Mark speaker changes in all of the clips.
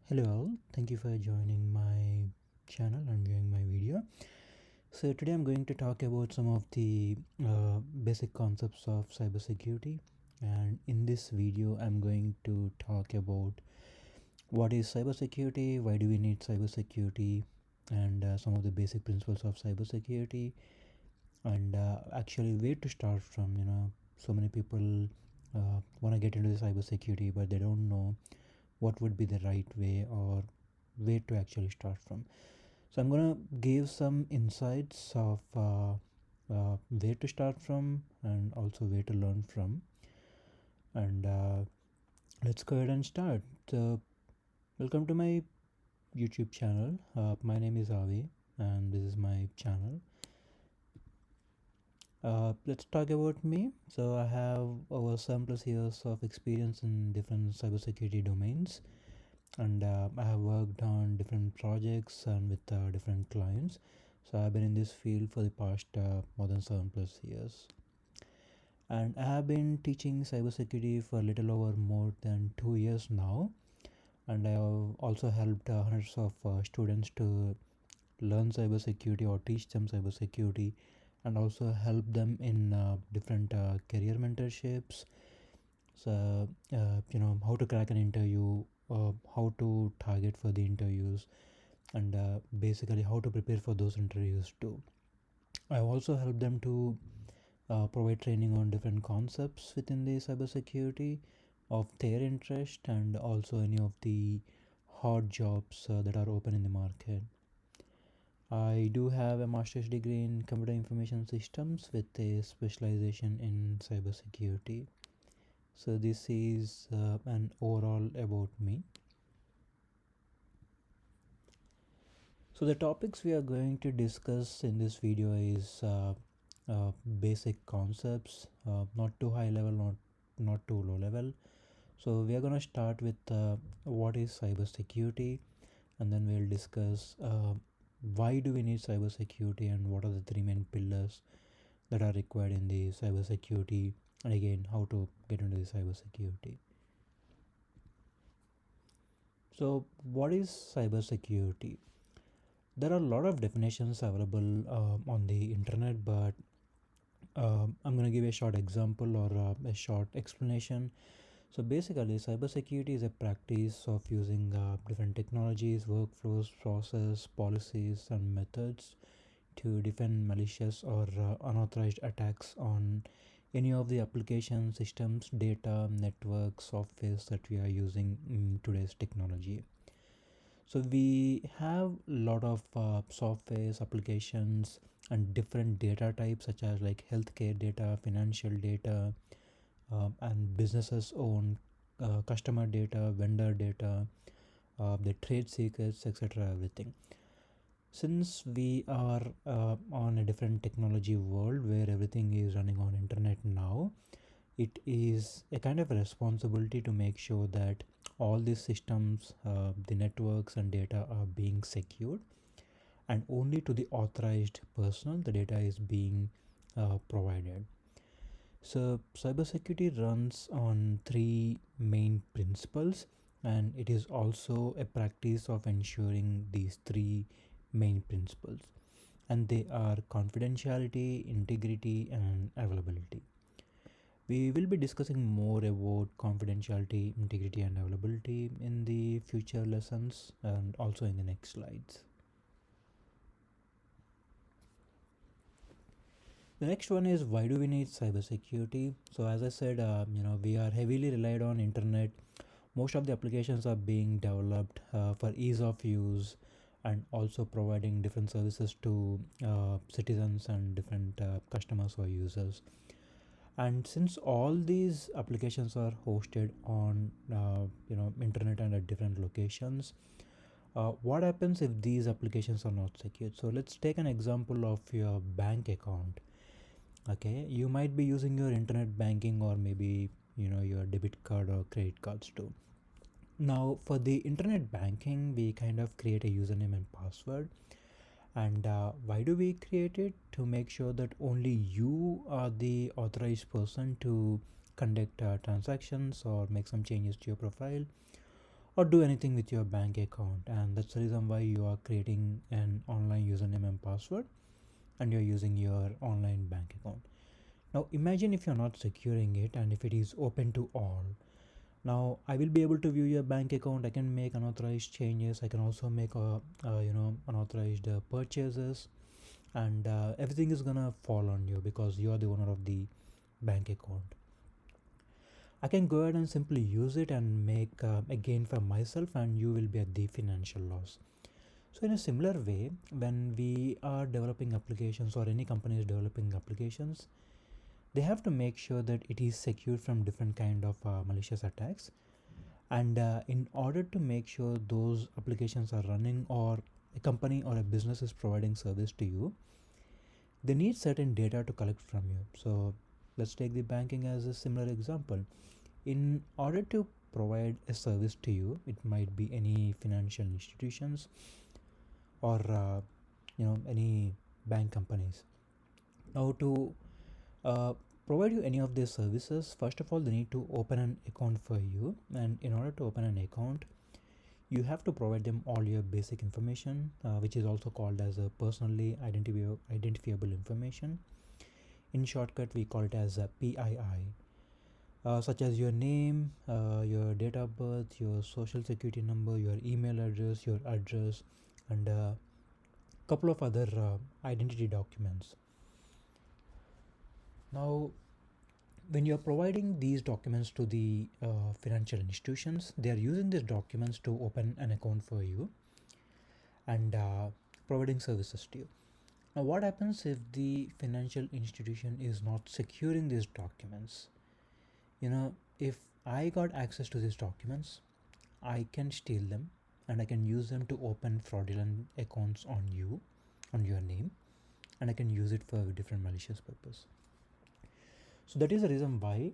Speaker 1: Hello all, thank you for joining my channel and viewing my video. So today I'm going to talk about some of the basic concepts of cybersecurity, and in this video I'm going to talk about what is cybersecurity, why do we need cybersecurity, and some of the basic principles of cybersecurity, and actually where to start from. So many people want to get into the cybersecurity but they don't know what would be the right way or where to actually start from. So I'm gonna give some insights of where to start from and also where to learn from. And let's go ahead and start. So welcome to my YouTube channel. My name is Avi and this is my channel. Let's talk about me. So I have over 7+ years of experience in different cybersecurity domains, and I have worked on different projects and with different clients. So I've been in this field for the past more than 7+ years, and I have been teaching cybersecurity for a little over more than 2 years now. And I have also helped hundreds of students to learn cybersecurity or teach them cybersecurity, and also help them in different career mentorships. So how to crack an interview, how to target for the interviews, and basically how to prepare for those interviews too. I also help them to provide training on different concepts within the cybersecurity of their interest, and also any of the hot jobs that are open in the market. I do have a master's degree in computer information systems with a specialization in cybersecurity. So this is an overall about me. So the topics we are going to discuss in this video is basic concepts, not too high level, not too low level. So we are going to start with what is cybersecurity, and then we'll discuss why do we need cybersecurity and what are the three main pillars that are required in the cybersecurity, and again how to get into the cybersecurity. So what is cybersecurity? There are a lot of definitions available on the internet, but I'm going to give a short example or a short explanation. So basically, cybersecurity is a practice of using different technologies, workflows, process, policies, and methods to defend malicious or unauthorized attacks on any of the application systems, data, networks, softwares that we are using in today's technology. So we have a lot of softwares, applications, and different data types such as like healthcare data, financial data, and businesses own customer data, vendor data, the trade secrets, etc. Everything. Since we are on a different technology world where everything is running on internet now, it is a kind of a responsibility to make sure that all these systems, the networks and data are being secured, and only to the authorized personnel the data is being provided. So cybersecurity runs on three main principles, and it is also a practice of ensuring these three main principles, and they are confidentiality, integrity, and availability. We will be discussing more about confidentiality, integrity, and availability in the future lessons and also in the next slides. The next one is why do we need cybersecurity? So as I said, we are heavily relied on internet. Most of the applications are being developed for ease of use, and also providing different services to citizens and different customers or users. And since all these applications are hosted on internet and at different locations, what happens if these applications are not secured? So let's take an example of your bank account. Okay, you might be using your internet banking, or maybe your debit card or credit cards too. Now for the internet banking, we kind of create a username and password. And why do we create it? To make sure that only you are the authorized person to conduct transactions or make some changes to your profile, or do anything with your bank account, and that's the reason why you are creating an online username and password and you're using your online bank account. Now imagine if you're not securing it and if it is open to all. Now I will be able to view your bank account. I can make unauthorized changes. I can also make unauthorized purchases, and everything is gonna fall on you because you are the owner of the bank account. I can go ahead and simply use it and make a gain for myself, and you will be at the financial loss. So in a similar way, when we are developing applications or any company is developing applications, they have to make sure that it is secure from different kind of malicious attacks. And in order to make sure those applications are running, or a company or a business is providing service to you, they need certain data to collect from you. So let's take the banking as a similar example. In order to provide a service to you, it might be any financial institutions or any bank companies. Now to uh, provide you any of these services, first of all they need to open an account for you, and in order to open an account you have to provide them all your basic information, which is also called as a personally identifiable information. In shortcut we call it as a PII, such as your name, your date of birth, your social security number, your email address, your address, and a couple of other identity documents. Now when you're providing these documents to the financial institutions, they are using these documents to open an account for you and providing services to you. Now what happens if the financial institution is not securing these documents? If I got access to these documents, I can steal them and I can use them to open fraudulent accounts on you, on your name, and I can use it for different malicious purpose. So that is the reason why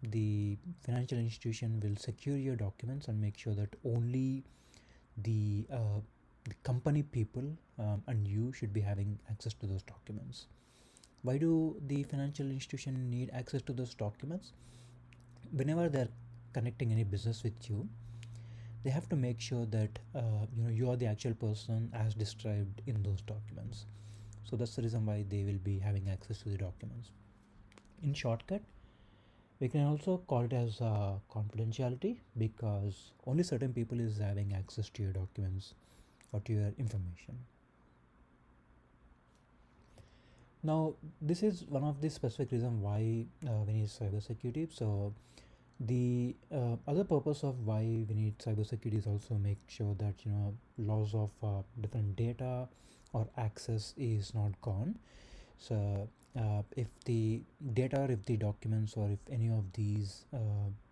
Speaker 1: the financial institution will secure your documents and make sure that only the company people and you should be having access to those documents. Why do the financial institution need access to those documents? Whenever they're connecting any business with you, they have to make sure that you are the actual person as described in those documents. So that's the reason why they will be having access to the documents. In shortcut, we can also call it as confidentiality, because only certain people is having access to your documents or to your information. Now this is one of the specific reason why we need cybersecurity. So the other purpose of why we need cybersecurity is also make sure that loss of different data or access is not gone. So if the data, or if the documents, or if any of these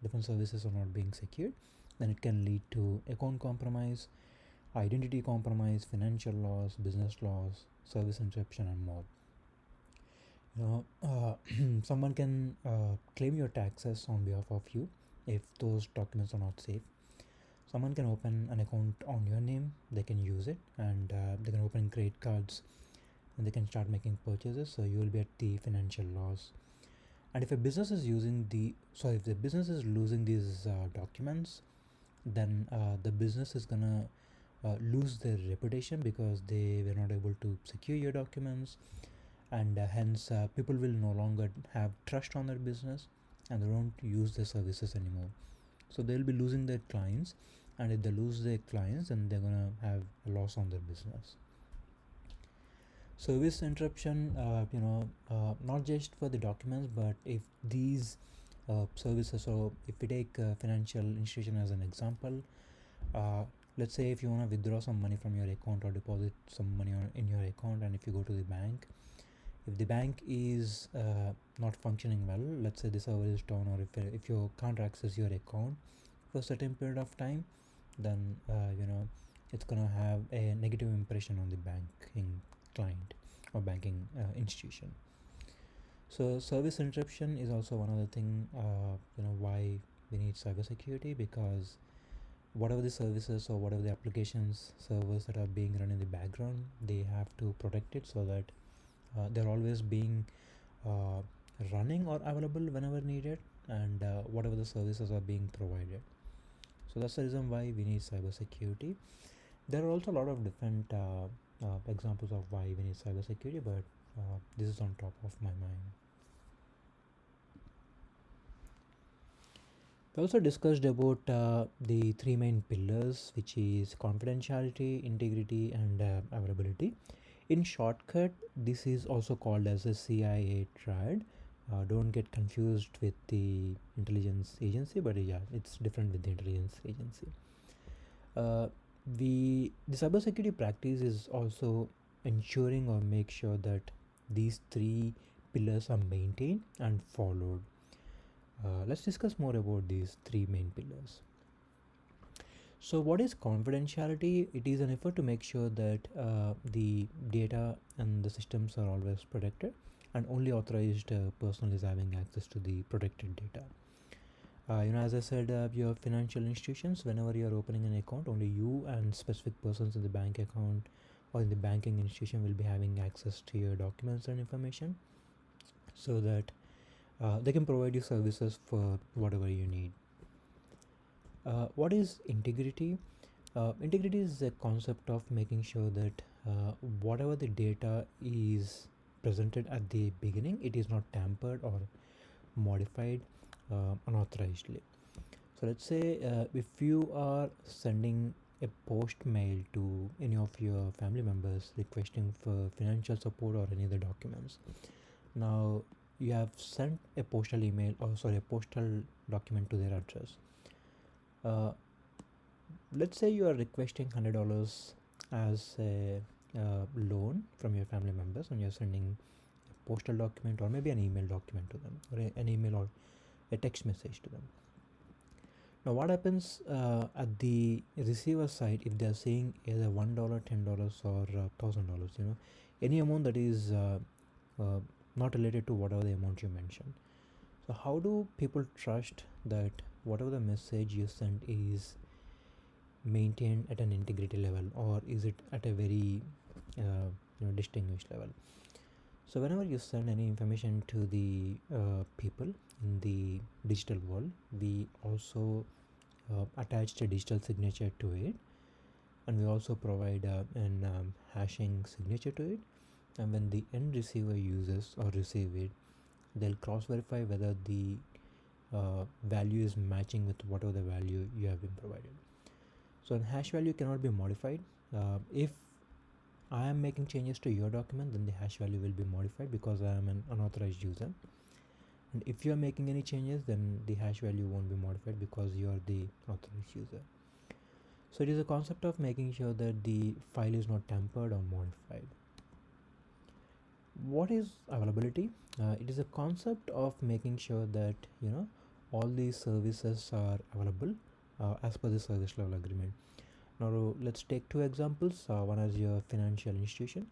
Speaker 1: different services are not being secured, then it can lead to account compromise, identity compromise, financial loss, business loss, service interruption, and more. Someone can claim your taxes on behalf of you if those documents are not safe. Someone can open an account on your name, they can use it, and they can open credit cards and they can start making purchases, so you will be at the financial loss. And if a business is if the business is losing these documents, then the business is gonna lose their reputation because they were not able to secure your documents, and hence people will no longer have trust on their business and they won't use their services anymore. So they'll be losing their clients, and if they lose their clients, then they're gonna have a loss on their business. Service interruption, not just for the documents, but if these services, so if we take financial institution as an example, let's say if you want to withdraw some money from your account or deposit some money in your account, and if you go to the bank, if the bank is not functioning well, let's say the server is down, or if you can't access your account for a certain period of time, then it's gonna have a negative impression on the banking client or banking institution. So service interruption is also one of the thing why we need cybersecurity, because whatever the services or whatever the applications servers that are being run in the background, they have to protect it so that they're always being uh, running or available whenever needed, and whatever the services are being provided. So that's the reason why we need cybersecurity. There are also a lot of different examples of why we need cybersecurity, but this is on top of my mind. We also discussed about the three main pillars, which is confidentiality, integrity, and availability. In shortcut, this is also called as a CIA triad. Don't get confused with the intelligence agency, but yeah, it's different with the intelligence agency. Uh, the cybersecurity practice is also ensuring or make sure that these three pillars are maintained and followed. Let's discuss more about these three main pillars. So, what is confidentiality? It is an effort to make sure that the data and the systems are always protected, and only authorized person is having access to the protected data. As I said, your financial institutions, whenever you are opening an account, only you and specific persons in the bank account or in the banking institution will be having access to your documents and information, so that they can provide you services for whatever you need. What is integrity? Integrity is a concept of making sure that whatever the data is presented at the beginning, it is not tampered or modified unauthorizedly. So let's say if you are sending a post mail to any of your family members requesting for financial support or any other documents. Now you have sent a postal email, or sorry, a postal document to their address. Uh, let's say you are requesting $100 as a loan from your family members, and you're sending a postal document or maybe an email document to them, or an email or a text message to them. Now, what happens at the receiver side if they are saying either $1, $10, or $1,000? Any amount that is uh, not related to whatever the amount you mentioned. So, how do people trust that whatever the message you send is maintained at an integrity level, or is it at a very distinguished level? So whenever you send any information to the people in the digital world, we also attached a digital signature to it, and we also provide an hashing signature to it. And when the end receiver uses or receive it, they'll cross verify whether the value is matching with whatever the value you have been provided. So the hash value cannot be modified. If I am making changes to your document, then the hash value will be modified because I am an unauthorized user. And if you are making any changes, then the hash value won't be modified because you are the authorized user. So it is a concept of making sure that the file is not tampered or modified. What is availability? It is a concept of making sure that all these services are available as per the service level agreement. Now let's take two examples. One is your financial institution.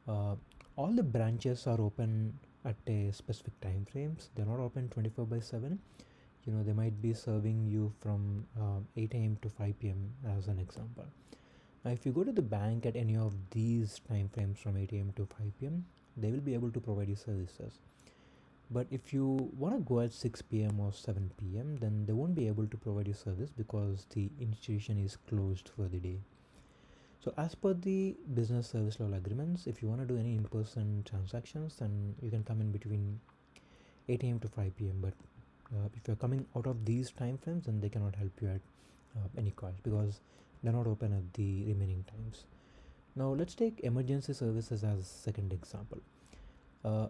Speaker 1: Uh, all the branches are open at a specific time frames. They're not open 24/7. They might be serving you from 8 a.m. to 5 p.m. as an example. Now, if you go to the bank at any of these time frames from 8 a.m. to 5 p.m., they will be able to provide you services. But if you want to go at 6 p.m. or 7 p.m., then they won't be able to provide you service because the institution is closed for the day. So as per the business service level agreements, if you want to do any in-person transactions, then you can come in between 8 a.m. to 5 p.m. But if you're coming out of these time frames, then they cannot help you at any cost because they're not open at the remaining times. Now let's take emergency services as second example.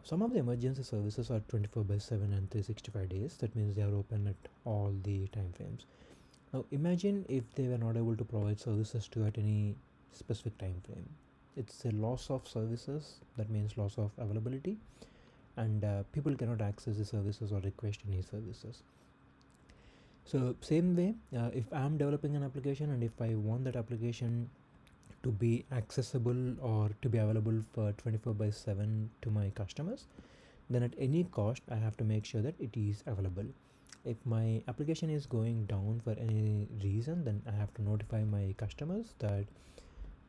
Speaker 1: Some of the emergency services are 24/7 and 365 days. That means they are open at all the time frames. Now imagine if they were not able to provide services to at any specific time frame. It's a loss of services. That means loss of availability, and people cannot access the services or request any services. So same way, if I'm developing an application and if I want that application to be accessible or to be available for 24/7 to my customers, then at any cost I have to make sure that it is available. If my application is going down for any reason, then I have to notify my customers that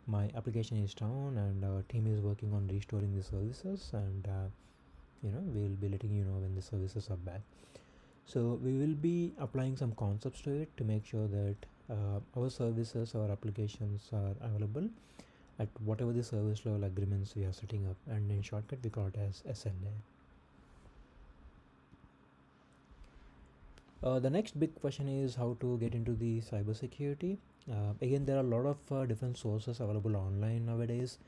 Speaker 1: my application is down and our team is working on restoring the services, and we will be letting you know when the services are back. So we will be applying some concepts to it to make sure that our services, our applications are available at whatever the service level agreements we are setting up, and in shortcut we call it as SLA. The next big question is how to get into the cybersecurity. Again, there are a lot of different sources available online nowadays.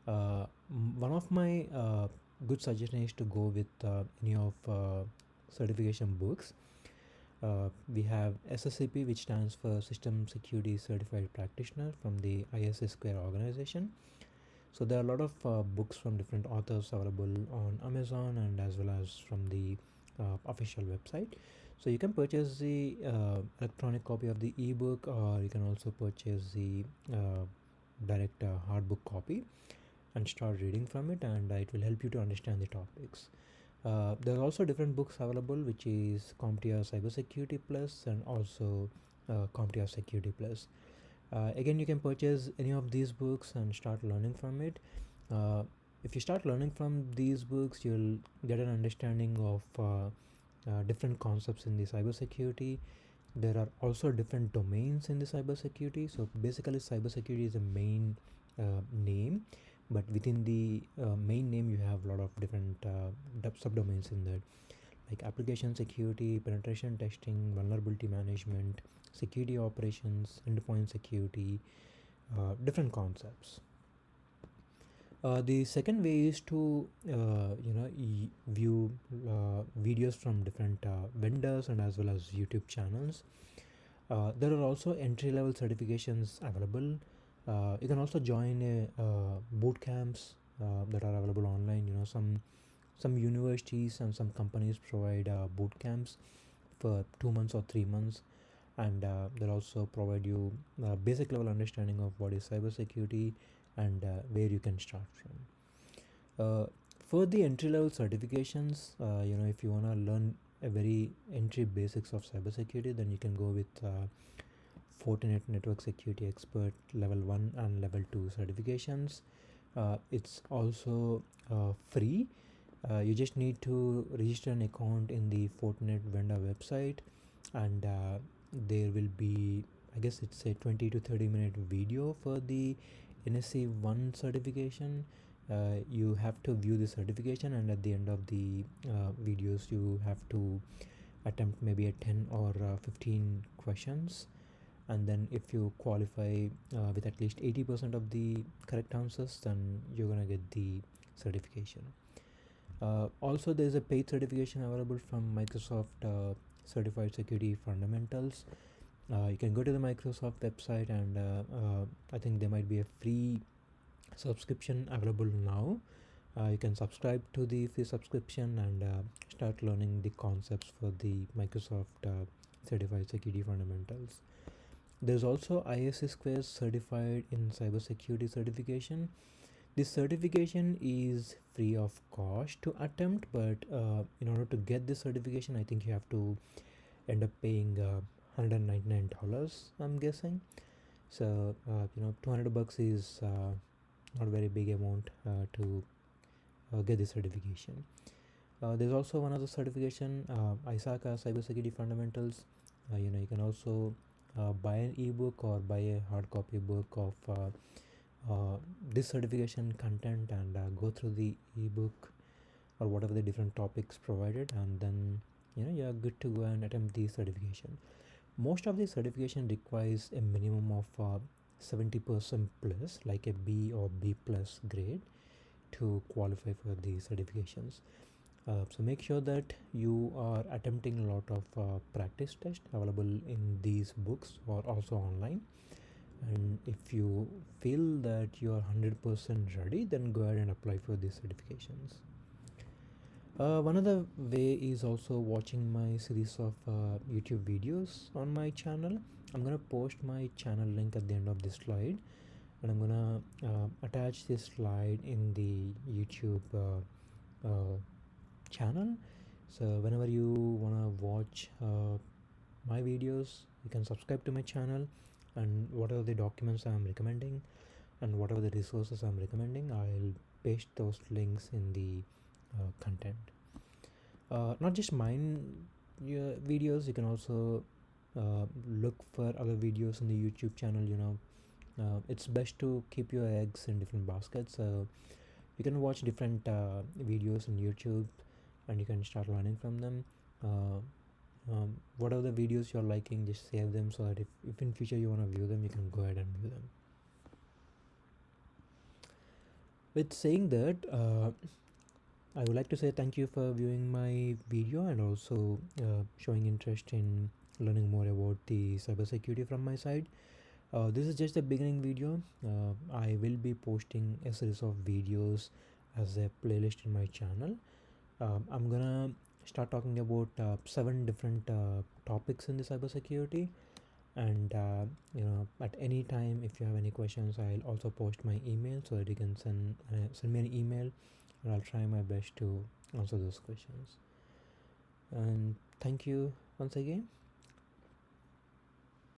Speaker 1: One of my good suggestion is to go with any of certification books. We have SSCP, which stands for System Security Certified Practitioner from the ISS Square organization. So there are a lot of books from different authors available on Amazon and as well as from the official website. So you can purchase the electronic copy of the ebook, or you can also purchase the direct hard book copy and start reading from it, and it will help you to understand the topics. There are also different books available, which is CompTIA Cybersecurity Plus and also CompTIA Security Plus. Again, you can purchase any of these books and start learning from it. If you start learning from these books, you'll get an understanding of different concepts in the cybersecurity. There are also different domains in the cybersecurity. So basically, cybersecurity is a main name, but within the main name, you have a lot of different subdomains in that, like application security, penetration testing, vulnerability management, security operations, endpoint security, different concepts. The second way is to view videos from different vendors and as well as YouTube channels. There are also entry level certifications available. You can also join boot camps that are available online. Some universities and some companies provide boot camps for 2 months or 3 months, and they'll also provide you basic level understanding of what is cybersecurity and where you can start from. For the entry level certifications, if you want to learn a very entry basics of cybersecurity, then you can go with Fortinet Network Security Expert level 1 and level 2 certifications. It's also free. You just need to register an account in the Fortinet vendor website, and there will be, I guess it's a 20 to 30-minute video for the NSC 1 certification. You have to view the certification, and at the end of the videos you have to attempt maybe a 10 or 15 questions, and then if you qualify with at least 80% of the correct answers, then you're gonna get the certification. Also, there's a paid certification available from Microsoft Certified Security Fundamentals. You can go to the Microsoft website, and I think there might be a free subscription available now. You can subscribe to the free subscription and start learning the concepts for the Microsoft Certified Security Fundamentals. There's also ISS Square Certified in Cybersecurity certification. This certification is free of cost to attempt, but in order to get this certification, I think you have to end up paying $199, I'm guessing. So $200 is not a very big amount to get this certification. There's also one other certification, ISACA Cybersecurity Fundamentals. You can also buy an ebook or buy a hard copy book of this certification content and go through the ebook or whatever the different topics provided, and then you're good to go and attempt the certification. Most of the certification requires a minimum of 70% plus, like a B or B plus grade, to qualify for the certifications. So make sure that you are attempting a lot of practice tests available in these books or also online. And if you feel that you are 100% ready, then go ahead and apply for these certifications. One other way is also watching my series of YouTube videos on my channel. I'm gonna post my channel link at the end of this slide, and I'm gonna attach this slide in the YouTube channel. So whenever you wanna watch my videos, you can subscribe to my channel, and whatever the documents I'm recommending and whatever the resources I'm recommending, I'll paste those links in the content. Not just mine videos, you can also look for other videos on the YouTube channel. It's best to keep your eggs in different baskets. You can watch different videos on YouTube, and you can start learning from them. uh, whatever the videos you're liking, just save them so that if in future you want to view them, you can go ahead and view them. With saying that, I would like to say thank you for viewing my video and also showing interest in learning more about the cybersecurity from my side. This is just a beginning video. I will be posting a series of videos as a playlist in my channel. I'm gonna start talking about 7 different topics in the cybersecurity, and at any time if you have any questions, I'll also post my email so that you can send me an email, and I'll try my best to answer those questions. And thank you once again.